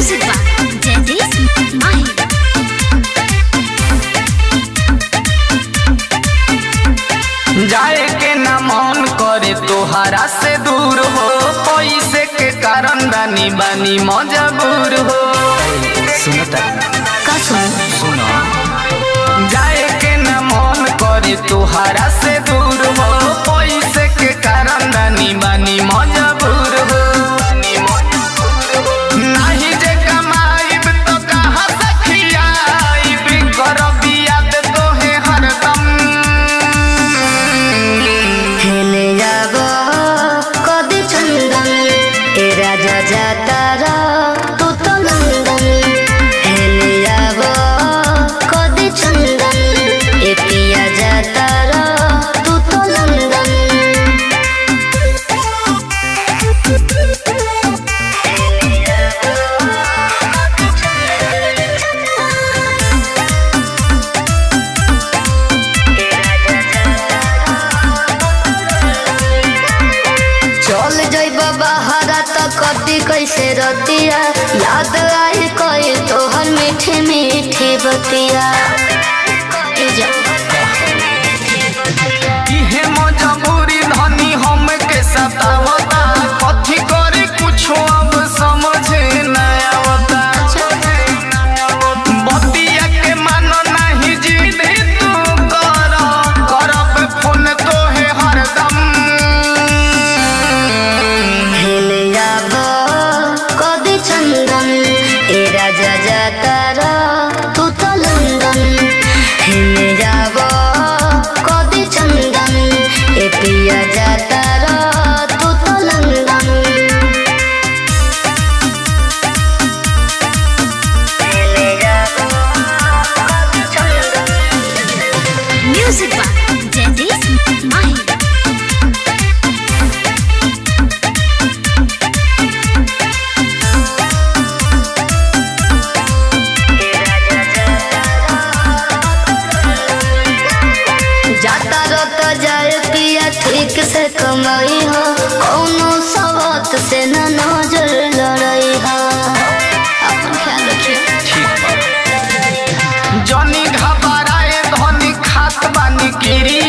Music by Jagdish Mahi। जाए के ना मन करे तोहरा से दूर हो, पैसे के कारण रानी बानी मजबूर हो। सुनता का सुनो, जाए के ना मन करे तोहरा से दूर हो, पैसे के कारण रानी बानी मजबूर हो। नहीं जे कमाईब तो कहाँ से खियाईब, करब याद तोहे हरदम। हेले जाबो कदी चंदन ए राजा जातारा तू तो नंदन। हेले जाबो कदी चंदन ए पिया जातारा तू तो नंदन। चल जइबा बहारा त कटी कैसे रतिया, याद आई कोई तोहर मीठी मीठी बतिया। ए जा इहे मजबूरी धनी हम के सतावता, कथी करे कुछो अब समझ न आवता। बतिया के मानो नहीं जिद तू कर, करब फोन तोहे हरदम। हेले जाबो कदी चंदन ए राजा जातारा तू तो लंदन। हेले जाबो कदी चंदन ए पिया जातारा तू तो लंदन। हेले जाबो कदी चंदन। Music by Jagdish Mahi। जाता रत जाए पिया ठीक से कमाई हो, कौनो सवत से न नजर लड़ाई हो। अपन ख्याल रखियो। जनी घबराए धनी खात बानी किरी,